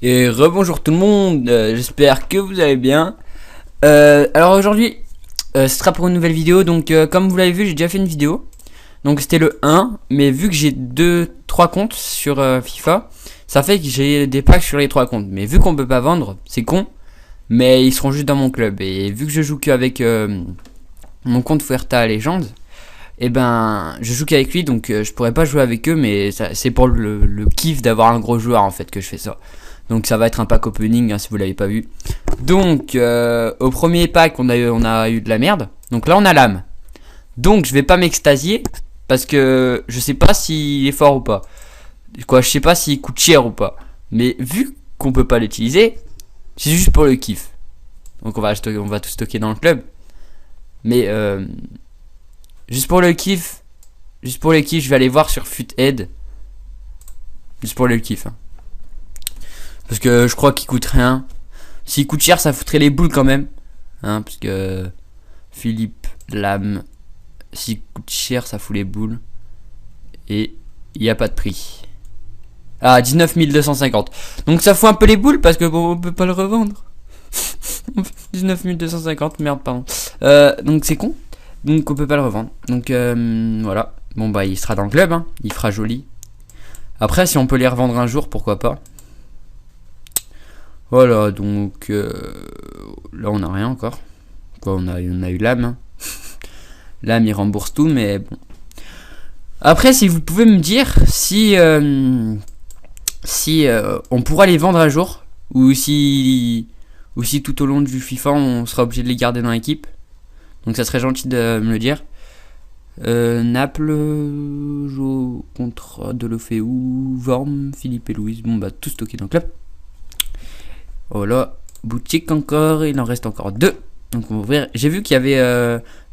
Et rebonjour tout le monde, j'espère que vous allez bien. Alors aujourd'hui, ce sera pour une nouvelle vidéo. Donc comme vous l'avez vu, j'ai déjà fait une vidéo. Donc c'était le 1, mais vu que j'ai 2-3 comptes sur FIFA, ça fait que j'ai des packs sur les 3 comptes. Mais vu qu'on peut pas vendre, c'est con, mais ils seront juste dans mon club. Et vu que je joue qu'avec mon compte Fuerta Legends, et ben je joue qu'avec lui, donc je pourrais pas jouer avec eux, mais c'est pour le kiff d'avoir un gros joueur en fait que je fais ça. Donc ça va être un pack opening si vous l'avez pas vu. Donc au premier pack on a eu de la merde. Donc là on a l'âme. Donc je vais pas m'extasier parce que je sais pas s'il est fort ou pas. Quoi, je sais pas s'il coûte cher ou pas. Mais vu qu'on peut pas l'utiliser, c'est juste pour le kiff. Donc on va tout stocker dans le club. Mais juste pour le kiff, je vais aller voir sur Futhead. Juste pour le kiff. Hein. Parce que je crois qu'il coûte rien. S'il coûte cher, ça foutrait les boules quand même. Hein, parce que Philippe Lame, s'il coûte cher, ça fout les boules. Et il n'y a pas de prix. Ah, 19 250. Donc ça fout un peu les boules parce que bon, on peut pas le revendre. 19 250, merde, pardon. Donc c'est con. Donc on peut pas le revendre. Donc voilà. Bon bah il sera dans le club, hein. Il fera joli. Après si on peut les revendre un jour, pourquoi pas. Voilà, donc là on a rien encore. Quoi, on a eu l'âme. Hein. L'âme il rembourse tout, mais bon. Après, si vous pouvez me dire si on pourra les vendre un jour, ou si tout au long du FIFA on sera obligé de les garder dans l'équipe. Donc ça serait gentil de me le dire. Naples, Jo contre Delofeu, Vorm, Philippe et Louise. Bon bah tout stocké dans le club. Voilà, boutique encore, il en reste encore 2. Donc on va ouvrir. J'ai vu qu'il y avait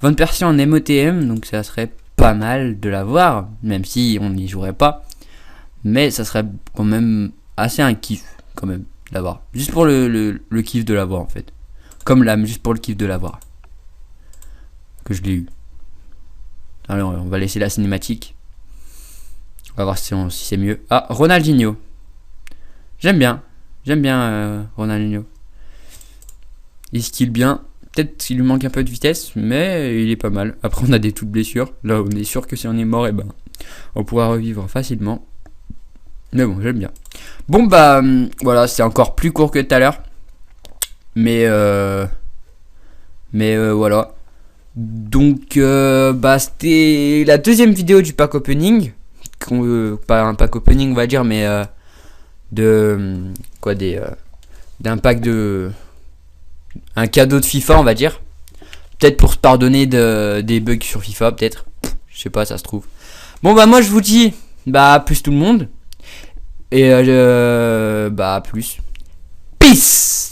20 personnes en MOTM, donc ça serait pas mal de l'avoir, même si on n'y jouerait pas. Mais ça serait quand même assez un kiff, quand même, d'avoir. Juste pour le kiff de l'avoir en fait. Comme l'âme, juste pour le kiff de l'avoir. Que je l'ai eu. Alors on va laisser la cinématique. On va voir si c'est mieux. Ah, Ronaldinho. J'aime bien Ronaldinho. Il skill bien. Peut-être qu'il lui manque un peu de vitesse, mais il est pas mal. Après, on a des toutes blessures. Là, on est sûr que si on est mort, et ben, on pourra revivre facilement. Mais bon, j'aime bien. Bon, bah, voilà, c'est encore plus court que tout à l'heure. Mais voilà. Donc, bah, c'était la deuxième vidéo du pack opening. Pas un pack opening, on va dire, mais d'un pack de un cadeau de FIFA, on va dire. Peut-être pour se pardonner des bugs sur FIFA, peut-être. Je sais pas, ça se trouve. Bon bah moi je vous dis, bah à plus tout le monde. Et bah à plus. Peace.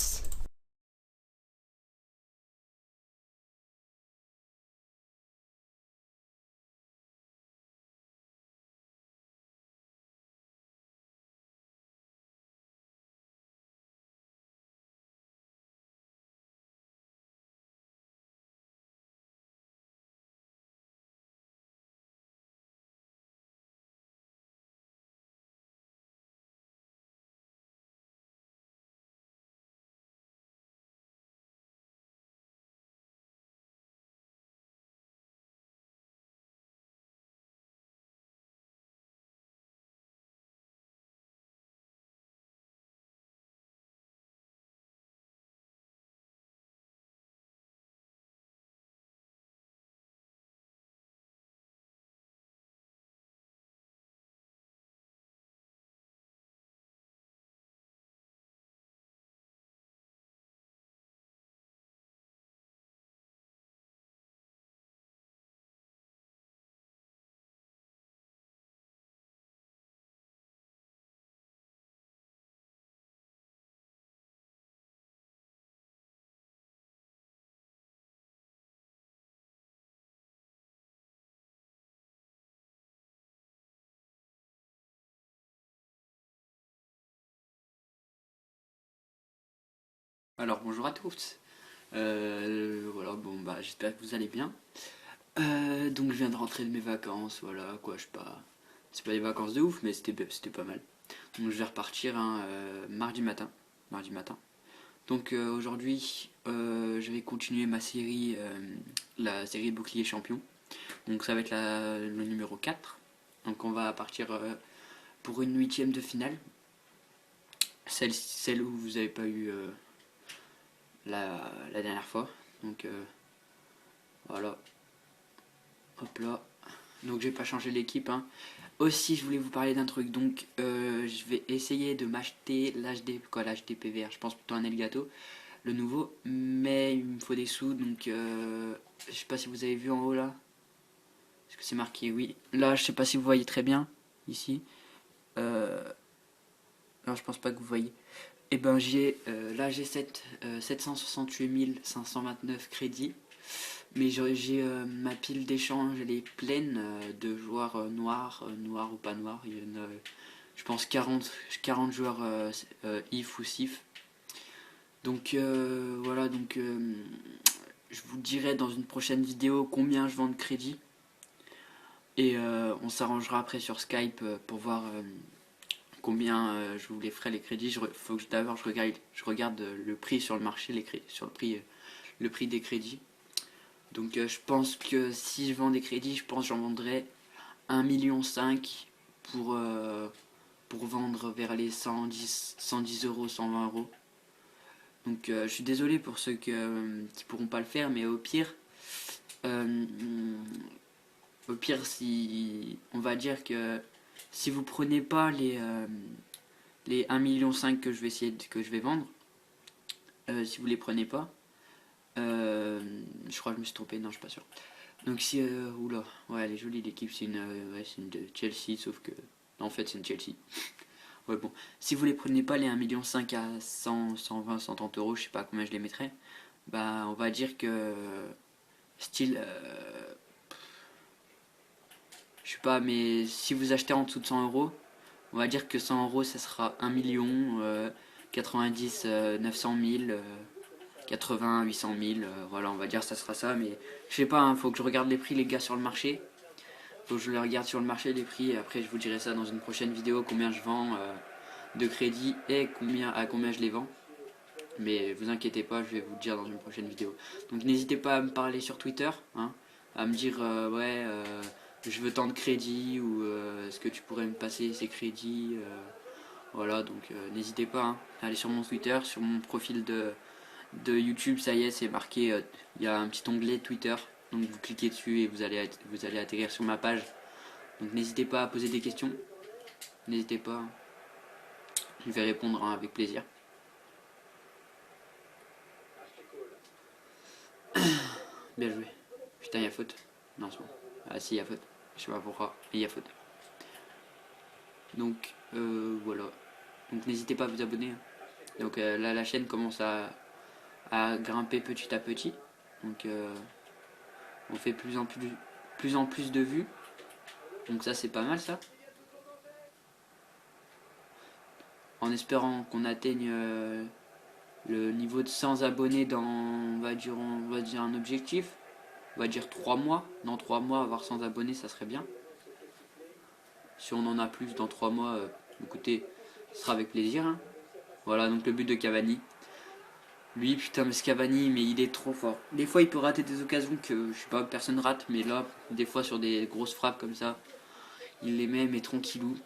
Alors bonjour à tous. Voilà, bon bah j'espère que vous allez bien. Donc je viens de rentrer de mes vacances, voilà quoi, je sais pas. C'est pas des vacances de ouf, mais c'était pas mal. Donc je vais repartir mardi matin. Donc aujourd'hui, je vais continuer ma série, la série Bouclier Champion. Donc ça va être le numéro 4. Donc on va partir pour une 8e de finale. Celle où vous n'avez pas eu la dernière fois. Donc voilà. Hop là. Donc j'ai pas changé l'équipe. Hein. Aussi je voulais vous parler d'un truc. Donc je vais essayer de m'acheter l'HD PVR. Je pense plutôt un Elgato. Le nouveau. Mais il me faut des sous. Donc je sais pas si vous avez vu en haut là. Est-ce que c'est marqué? Oui. Là je sais pas si vous voyez très bien. Ici. Non je pense pas que vous voyez. Et ben j'ai là j'ai 768 529 crédits. Mais j'ai ma pile d'échange, elle est pleine de joueurs noirs ou pas noirs. Il y en a, je pense, 40 joueurs IF ou SIF. Donc voilà, donc je vous dirai dans une prochaine vidéo combien je vends de crédit. Et on s'arrangera après sur Skype pour voir combien je vous les ferai les crédits. Faut que d'abord je regarde le prix sur le marché, le prix des crédits. Donc je pense que si je vends des crédits, je pense que j'en vendrai 1,5 million pour vendre vers les 110 euros, 120 euros. Donc je suis désolé pour ceux qui pourront pas le faire, mais euh, si on va dire que si vous prenez pas les 1,5 million que je vais vendre, si vous les prenez pas, je crois que je me suis trompé, non je suis pas sûr. Donc si oula, ouais elle est jolie l'équipe, c'est une de Chelsea, sauf que non, en fait c'est une Chelsea. Ouais bon, si vous les prenez pas les 1,5 million à 100, 120, 130 euros, je sais pas combien je les mettrais, bah on va dire que style je sais pas, mais si vous achetez en dessous de 100 euros, on va dire que 100 euros ça sera 1 million, 90, 900 000, 80, 800 000, voilà, on va dire ça sera ça, mais je sais pas, hein, faut que je regarde les prix les gars sur le marché. Faut que je les regarde sur le marché les prix, et après je vous dirai ça dans une prochaine vidéo, combien je vends de crédit et à combien je les vends. Mais vous inquiétez pas, je vais vous le dire dans une prochaine vidéo. Donc n'hésitez pas à me parler sur Twitter, hein, à me dire ouais je veux tant de crédits ou est-ce que tu pourrais me passer ces crédits, voilà, donc n'hésitez pas, hein, à aller sur mon Twitter, sur mon profil de YouTube, ça y est, c'est marqué, il y a un petit onglet Twitter, donc vous cliquez dessus et vous allez atterrir sur ma page. Donc n'hésitez pas à poser des questions, n'hésitez pas, hein. Je vais répondre, hein, avec plaisir. Bien joué. Putain, il y a faute. Non, c'est bon. Ah si, il y a faute. Je sais pas pourquoi, mais il y a faute. Donc voilà. Donc n'hésitez pas à vous abonner, hein. Donc là, la chaîne commence à grimper petit à petit. Donc on fait plus en plus de vues. Donc ça c'est pas mal ça. En espérant qu'on atteigne le niveau de 100 abonnés dans, on va dire un objectif. On va dire 3 mois. Dans 3 mois, avoir 100 abonnés, ça serait bien. Si on en a plus dans 3 mois, écoutez, ce sera avec plaisir, hein. Voilà, donc le but de Cavani. Lui, putain, mais ce Cavani, mais il est trop fort. Des fois, il peut rater des occasions que, je sais pas, personne rate, mais là, des fois, sur des grosses frappes comme ça, il les met, mais tranquillou.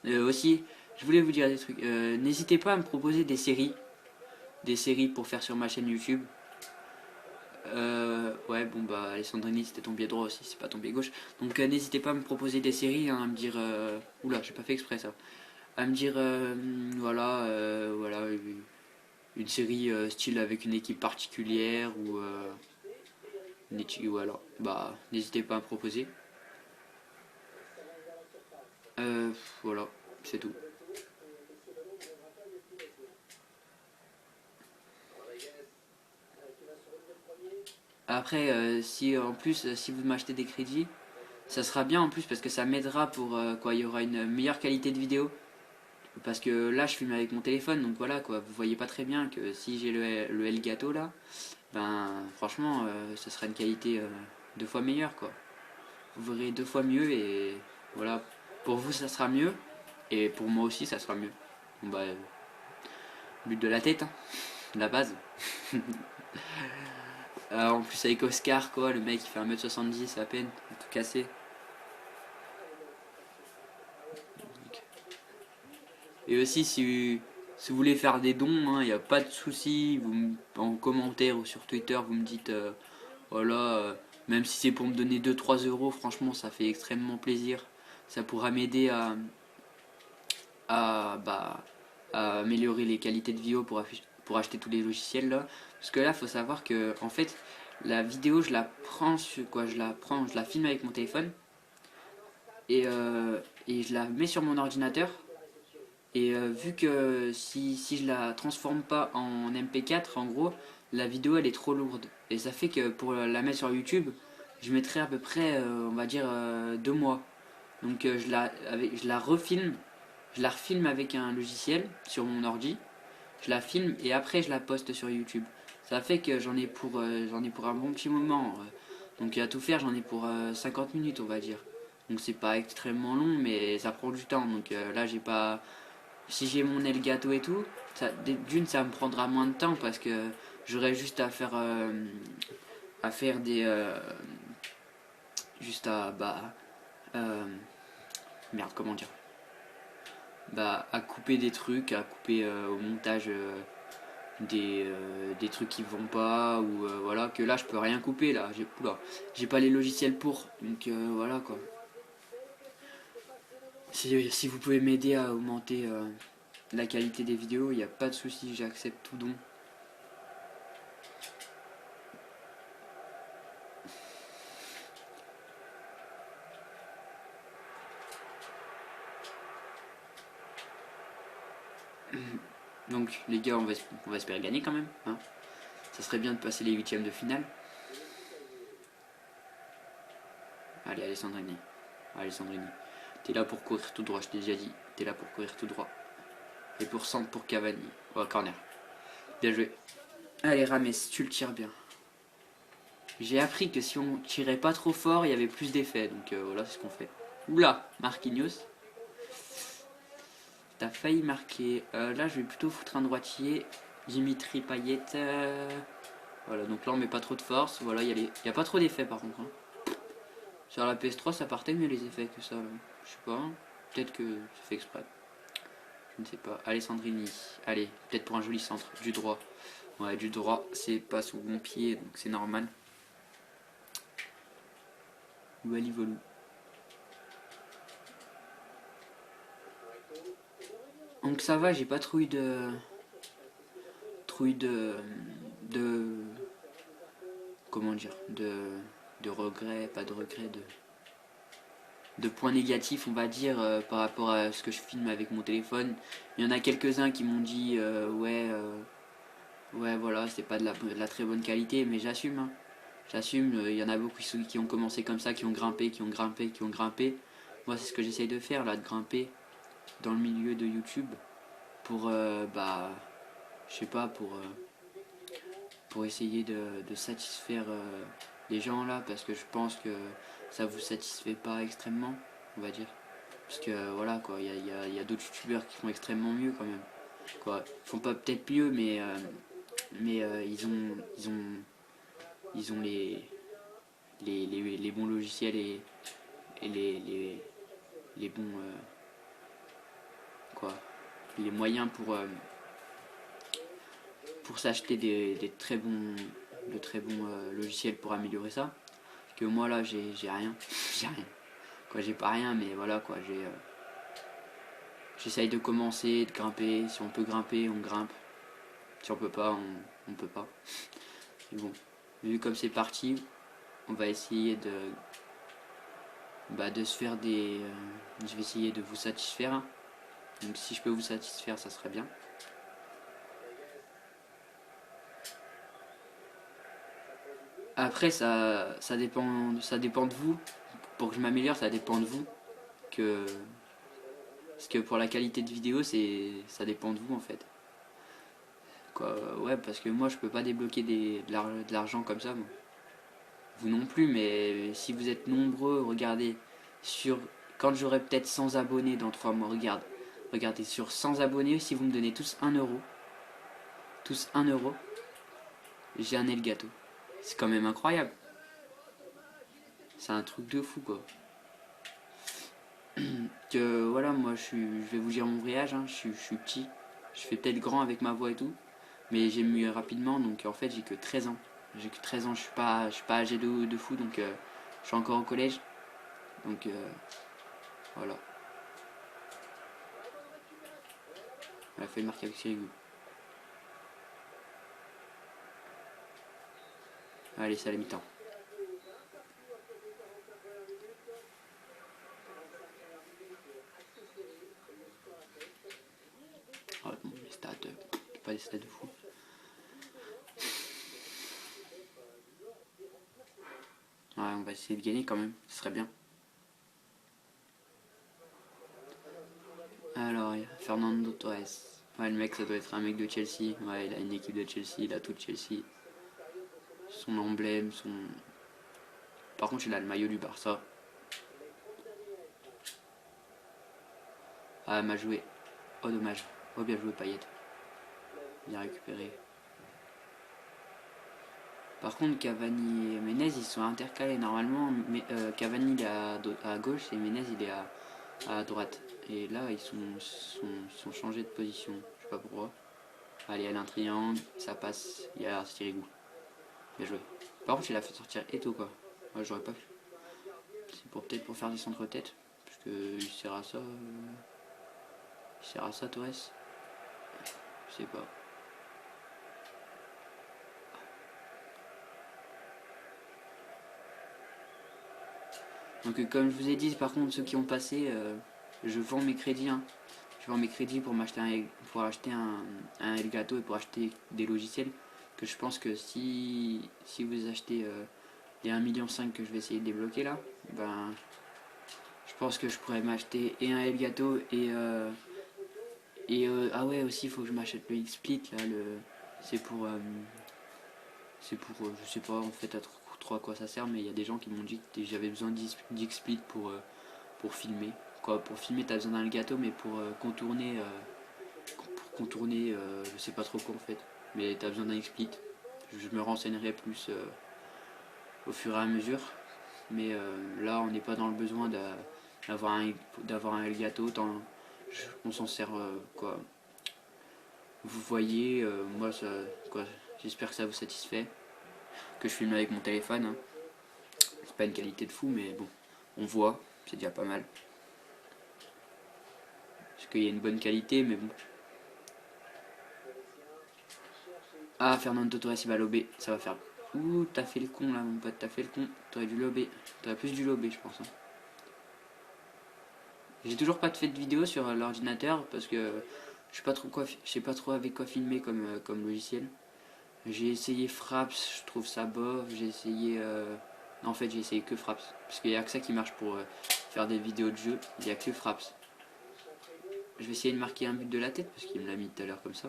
Aussi, je voulais vous dire des trucs. N'hésitez pas à me proposer des séries pour faire sur ma chaîne YouTube. Ouais, bon bah Alessandrini c'était ton biais droit aussi, c'est pas ton biais gauche. Donc n'hésitez pas à me proposer des séries, hein, à me dire oula, j'ai pas fait exprès ça. À me dire voilà une série style avec une équipe particulière ou voilà. Bah n'hésitez pas à me proposer. Voilà, c'est tout. Après, si en plus, si vous m'achetez des crédits, ça sera bien en plus parce que ça m'aidera pour quoi, il y aura une meilleure qualité de vidéo. Parce que là, je filme avec mon téléphone, donc voilà quoi, vous voyez pas très bien que si j'ai le Elgato là, ben franchement, ça sera une qualité 2 fois meilleure quoi. Vous verrez 2 fois mieux et voilà. pour vous ça sera mieux, et pour moi aussi ça sera mieux. Bon, bah, but de la tête, hein, la base. En plus avec Oscar quoi, le mec il fait 1m70 à peine, tout cassé. Et aussi si vous voulez faire des dons, il n'y a pas de souci, en commentaire ou sur Twitter vous me dites voilà, même si c'est pour me donner 2-3 euros, franchement ça fait extrêmement plaisir. Ça pourra m'aider bah, à améliorer les qualités de vidéo pour acheter tous les logiciels là. Parce que là faut savoir que en fait la vidéo je la prends je la filme avec mon téléphone et je la mets sur mon ordinateur. Et vu que si je la transforme pas en MP4, en gros, la vidéo elle est trop lourde. Et ça fait que pour la mettre sur YouTube, je mettrai à peu près, on va dire, 2 mois. Donc je la refilme, je la refilme avec un logiciel sur mon ordi, je la filme et après je la poste sur YouTube. Ça fait que j'en ai pour un bon petit moment. Donc à tout faire, j'en ai pour 50 minutes, on va dire. Donc c'est pas extrêmement long, mais ça prend du temps. Donc là, j'ai pas si j'ai mon Elgato et tout, d'une ça me prendra moins de temps parce que j'aurais juste à faire des juste à euh, merde comment dire à couper des trucs, à couper au montage des trucs qui vont pas ou voilà que là je peux rien couper là j'ai pas les logiciels pour donc voilà quoi. Si vous pouvez m'aider à augmenter la qualité des vidéos, il n'y a pas de souci, j'accepte tout don. Donc les gars, on va espérer gagner quand même. Hein. Ça serait bien de passer les huitièmes de finale. Allez, Alessandrini. Alessandrini. T'es là pour courir tout droit, je t'ai déjà dit. T'es là pour courir tout droit. Et pour centre pour Cavani. Oh, corner. Bien joué. Allez, Rames, tu le tires bien. J'ai appris que si on tirait pas trop fort, il y avait plus d'effet. Donc voilà, c'est ce qu'on fait. Oula, Marquinhos. T'as failli marquer. Là, je vais plutôt foutre un droitier. Dimitri Payet. Voilà, donc là, on met pas trop de force. Voilà, il y a pas trop d'effets par contre. Hein. Sur la PS3, ça partait mieux les effets que ça. Je sais pas. Peut-être que c'est fait exprès. Je ne sais pas. Alessandrini. Allez, peut-être pour un joli centre. Du droit. Ouais, du droit, c'est pas sous mon pied, donc c'est normal. Wally Volou. Donc ça va, j'ai pas trop eu de comment dire, de regrets, pas de regrets, de points négatifs on va dire par rapport à ce que je filme avec mon téléphone. Il y en a quelques-uns qui m'ont dit ouais voilà c'est pas de la très bonne qualité, mais j'assume hein. J'assume, il y en a beaucoup qui ont commencé comme ça, qui ont grimpé, qui ont grimpé, qui ont grimpé. Moi c'est ce que j'essaye de faire là, de grimper dans le milieu de YouTube pour je sais pas pour essayer de satisfaire les gens là, parce que je pense que ça vous satisfait pas extrêmement, on va dire. Parce que voilà quoi, il y a d'autres youtubeurs qui font extrêmement mieux quand même. Quoi. Ils font pas peut-être mieux, mais ils ont les bons logiciels et les bons quoi, les moyens pour s'acheter de très bons logiciels pour améliorer ça. Parce que moi là j'ai rien, j'ai rien. Quoi, j'ai pas rien, mais voilà quoi, j'essaye de commencer, de grimper. Si on peut grimper, on grimpe. Si on peut pas, on peut pas. Mais bon, vu comme c'est parti, on va essayer de se faire des. Je vais essayer de vous satisfaire. Donc si je peux vous satisfaire, ça serait bien. Après, ça dépend de vous. Pour que je m'améliore, ça dépend de vous. Parce que pour la qualité de vidéo, ça dépend de vous en fait. Quoi, ouais, parce que moi je peux pas débloquer de l'argent comme ça. Moi. Vous non plus, mais si vous êtes nombreux, regardez sur quand j'aurai peut-être 100 abonnés dans 3 mois, regardez, sur 100 abonnés, si vous me donnez tous 1 euro, j'ai un Elgato. C'est quand même incroyable. C'est un truc de fou, quoi. Que voilà, moi je vais vous dire mon vrai âge, hein, je suis petit. Je fais peut-être grand avec ma voix et tout. Mais j'ai mué rapidement, donc en fait j'ai que 13 ans. J'ai que 13 ans, je suis pas âgé de fou, donc je suis encore au collège. Donc voilà. Elle a fait le marquer avec Sirigu. Allez, c'est à la mi-temps. Oh, bon, les stats, pas des stats de fou. Ouais, on va essayer de gagner quand même, ce serait bien. Alors, il y a Fernando Torres. Ouais, le mec, ça doit être un mec de Chelsea. Ouais, il a une équipe de Chelsea, il a tout de Chelsea. Son emblème, son... Par contre, il a le maillot du Barça. Ah, m'a joué. Oh, dommage. Oh, bien joué, Payet. Bien récupéré. Par contre, Cavani et Menez, ils sont intercalés. Normalement, mais, Cavani, il est à gauche et Menez, il est à droite. Et là, ils sont changés de position. Je sais pas pourquoi. Allez, elle a un triangle, ça passe. Il y a Sirigu. Bien joué. Par contre, il a fait sortir Eto, quoi. Ouais, j'aurais pas pu. C'est peut-être pour faire des centres-têtes. Parce que il sert à ça. Il sert à ça, Torres. Je sais pas. Donc comme je vous ai dit, par contre, ceux qui ont passé, je vends mes crédits. Hein. Je vends mes crédits pour acheter un Elgato et pour acheter des logiciels. Que je pense que si vous achetez les 1,5 million que je vais essayer de débloquer là, ben je pense que je pourrais m'acheter et un Elgato ah ouais, aussi il faut que je m'achète le XSplit là, c'est pour je sais pas en fait trop à quoi ça sert, mais il y a des gens qui m'ont dit que j'avais besoin d'XSplit pour filmer. Quoi, pour filmer t'as besoin d'un Elgato, mais pour contourner je sais pas trop quoi en fait, mais t'as besoin d'un XSplit. Je me renseignerai plus au fur et à mesure, mais là on n'est pas dans le besoin d'avoir un Elgato, on s'en sert quoi. Vous voyez, moi quoi, j'espère que ça vous satisfait, que je filme avec mon téléphone. Hein. C'est pas une qualité de fou, mais bon, on voit, c'est déjà pas mal. Parce qu'il y a une bonne qualité, mais bon. Ah, Fernando Torres, il va lober, ça va faire. Ouh, t'as fait le con là, mon pote, t'as fait le con. T'aurais dû lober, t'aurais plus dû lober, je pense. Hein. J'ai toujours pas fait de vidéo sur l'ordinateur parce que je sais pas trop avec quoi filmer comme logiciel. J'ai essayé Fraps, je trouve ça bof. J'ai essayé. Non, en fait, j'ai essayé que Fraps. Parce qu'il n'y a que ça qui marche pour faire des vidéos de jeu. Il n'y a que Fraps. Je vais essayer de marquer un but de la tête parce qu'il me l'a mis tout à l'heure comme ça.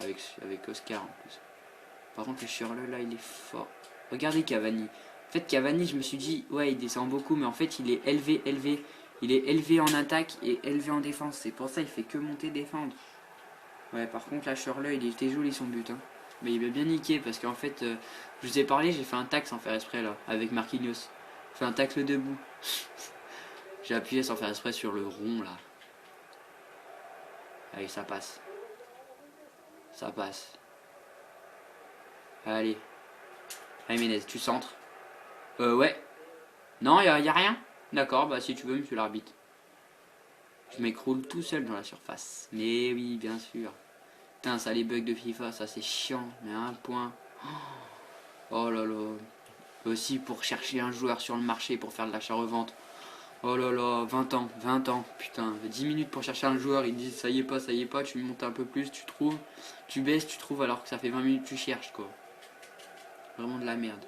Avec Oscar en plus. Par contre, le Schürrle là, il est fort. Regardez Cavani. En fait, Cavani, je me suis dit, ouais, il descend beaucoup, mais en fait, il est élevé. Il est élevé en attaque et élevé en défense. C'est pour ça il fait que monter défendre. Ouais, par contre, là, Schürrle, il était joli son but. Hein. Mais il m'a bien niqué parce qu'en fait, je vous ai parlé, j'ai fait un tac sans faire exprès là, avec Marquinhos. J'ai fait un tacle debout. J'ai appuyé sans faire exprès sur le rond là. Allez, ça passe. Ça passe. Allez. Allez, Menez, tu centres. Ouais. Non, y a rien. D'accord, bah si tu veux, monsieur l'arbitre. Je m'écroule tout seul dans la surface. Mais oui, bien sûr. Putain, ça les bugs de FIFA, ça c'est chiant. Mais à un point. Oh là là. Aussi pour chercher un joueur sur le marché pour faire de l'achat-revente. Oh là là, 20 ans, putain, 10 minutes pour chercher un joueur, ils disent ça y est pas, tu montes un peu plus, tu trouves, tu baisses, tu trouves alors que ça fait 20 minutes que tu cherches quoi. Vraiment de la merde.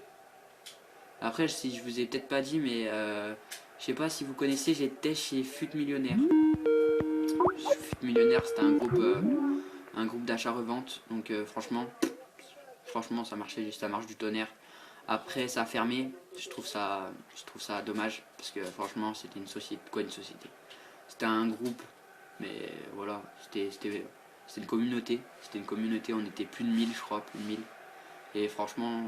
Après, si je vous ai peut-être pas dit, mais je sais pas si vous connaissez, j'étais chez Fut Millionnaire. Fut Millionnaire, c'était un groupe d'achat-revente, donc franchement ça marchait, ça marche du tonnerre. Après ça a fermé, je trouve ça dommage parce que franchement c'était une société, quoi une société, c'était un groupe, mais voilà, c'était une communauté, on était plus de 1000 je crois, plus de 1000, et franchement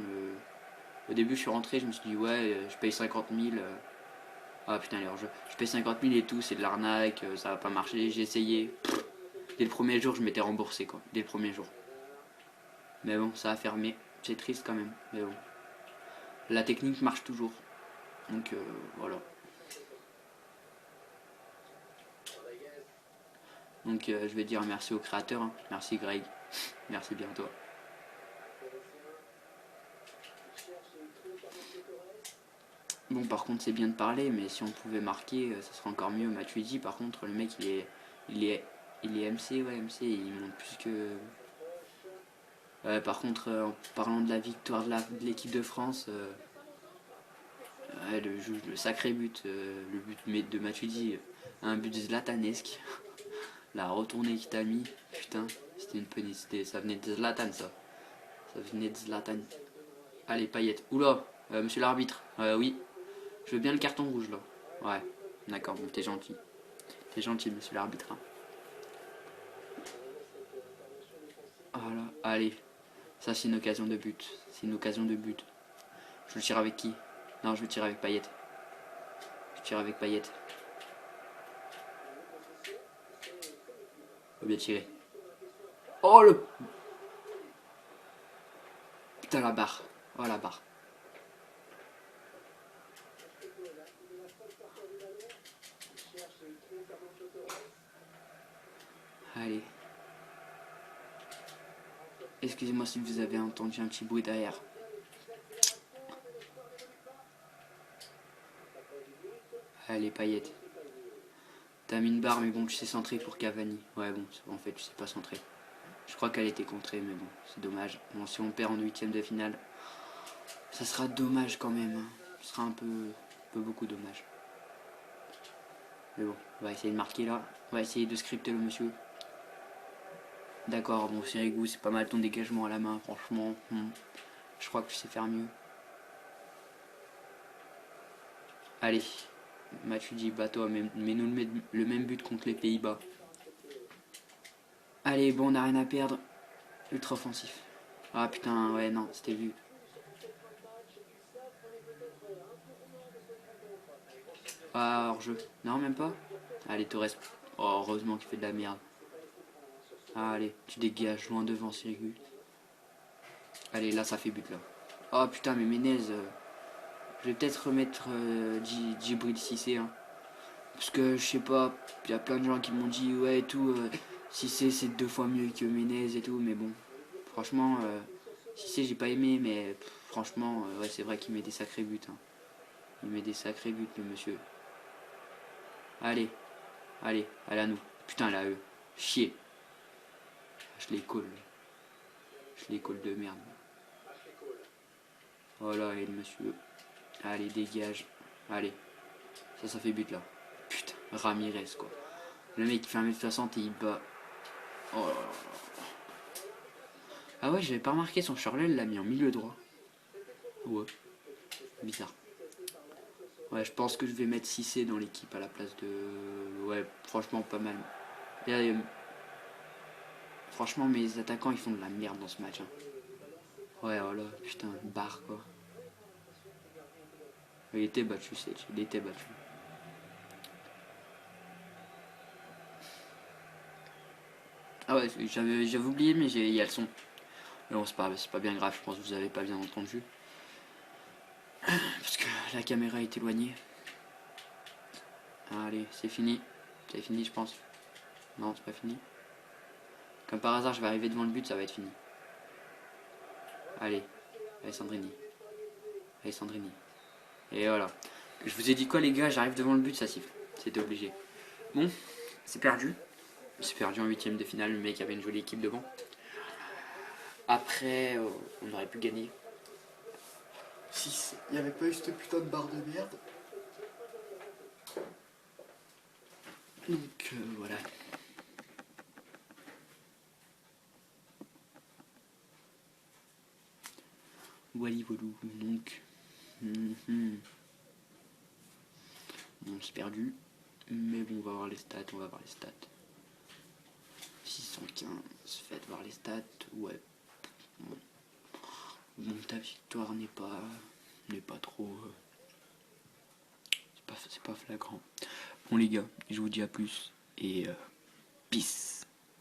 au début je suis rentré, je me suis dit ouais je paye 50 000, ah putain les hors-jeux, je paye 50 000 et tout, c'est de l'arnaque, ça va pas marcher, j'ai essayé, dès le premier jour je m'étais remboursé quoi, dès le premier jour, mais bon ça a fermé, c'est triste quand même, mais bon, la technique marche toujours, donc voilà. Donc je vais dire merci au créateur, hein. Merci Greg, merci bien toi. Bon par contre c'est bien de parler, mais si on pouvait marquer, ça serait encore mieux. Matuidi par contre le mec il est, il est MC, ouais MC, il monte plus que... par contre en parlant de la victoire de l'équipe de France, ouais, le sacré but, le but de Matuidi, un but zlatanesque. La retournée qu'il t'a mis, putain, c'était une pénicité, ça venait de Zlatan ça. Ça venait de Zlatan. Allez, paillettes. Oula, monsieur l'arbitre, oui. Je veux bien le carton rouge là. Ouais, d'accord, bon, t'es gentil. T'es gentil, monsieur l'arbitre. Hein. Voilà, allez. Ça, c'est une occasion de but. C'est une occasion de but. Je le tire avec qui? Non, je le tire avec paillettes. Je tire avec paillettes. Faut bien tirer. Oh le... Putain, la barre. Oh la barre. Allez. Excusez-moi si vous avez entendu un petit bruit derrière. Allez, paillettes. T'as mis une barre, mais bon, tu sais centrer pour Cavani. Ouais, bon, en fait, tu sais pas centrer. Je crois qu'elle était contrée, mais bon, c'est dommage. Bon, si on perd en huitième de finale, ça sera dommage quand même. Hein. Ce sera un peu beaucoup dommage. Mais bon, on va essayer de marquer là. On va essayer de scripter le monsieur. D'accord, bon, Sirigu, c'est pas mal ton dégagement à la main, franchement. Je crois que tu sais faire mieux. Allez, Matuidi, bateau, mais nous le même but contre les Pays-Bas. Allez, bon, on n'a rien à perdre. Ultra offensif. Ah putain, ouais, non, c'était vu. Ah, hors-jeu. Non, même pas. Allez, Torres. Oh, heureusement qu'il fait de la merde. Ah, allez, tu dégages loin devant, Sirigu. Allez, là, ça fait but, là. Oh putain, mais Menez. Je vais peut-être remettre Djibril Cissé. Hein. Parce que, je sais pas, il y a plein de gens qui m'ont dit, ouais, et tout, Cissé, c'est 2 fois mieux que Menez et tout, mais bon. Franchement, Cissé, j'ai pas aimé, mais franchement, ouais, c'est vrai qu'il met des sacrés buts. Hein. Il met des sacrés buts, le monsieur. Allez, allez, allez à nous. Putain, là, chier. Je les colle. Je les colle de merde. Voilà, et le monsieur. Allez, dégage. Allez. Ça fait but, là. Putain, Ramirez, quoi. Le mec, il fait 1m60 et il bat. Oh là là. Ah ouais, j'avais pas remarqué, son Charlet, il l'a mis en milieu droit. Ouais. Bizarre. Ouais, je pense que je vais mettre Cissé dans l'équipe à la place de... Ouais, franchement, pas mal. Et, franchement, mes attaquants, ils font de la merde dans ce match. Hein. Ouais, voilà, putain, barre, quoi. Il était battu, il était battu. Ah ouais, j'avais oublié, mais il y a le son. Mais bon, c'est pas bien grave, je pense que vous avez pas bien entendu. Parce que la caméra est éloignée. Allez, c'est fini. C'est fini, je pense. Non, c'est pas fini. Comme par hasard, je vais arriver devant le but, ça va être fini. Allez, allez Sandrini. Allez Sandrini. Et voilà. Je vous ai dit quoi les gars, j'arrive devant le but, ça siffle. C'était obligé. Bon, c'est perdu. C'est perdu en huitième de finale, le mec avait une jolie équipe devant. Après, on aurait pu gagner. Si il n'y avait pas eu cette putain de barre de merde. Donc voilà. Wally Walou, donc Mhm. Bon, c'est perdu. Mais bon, on va voir les stats, 615, faites voir les stats, ouais. Bon, ta victoire n'est pas trop... c'est pas flagrant. Bon les gars, je vous dis à plus, et peace.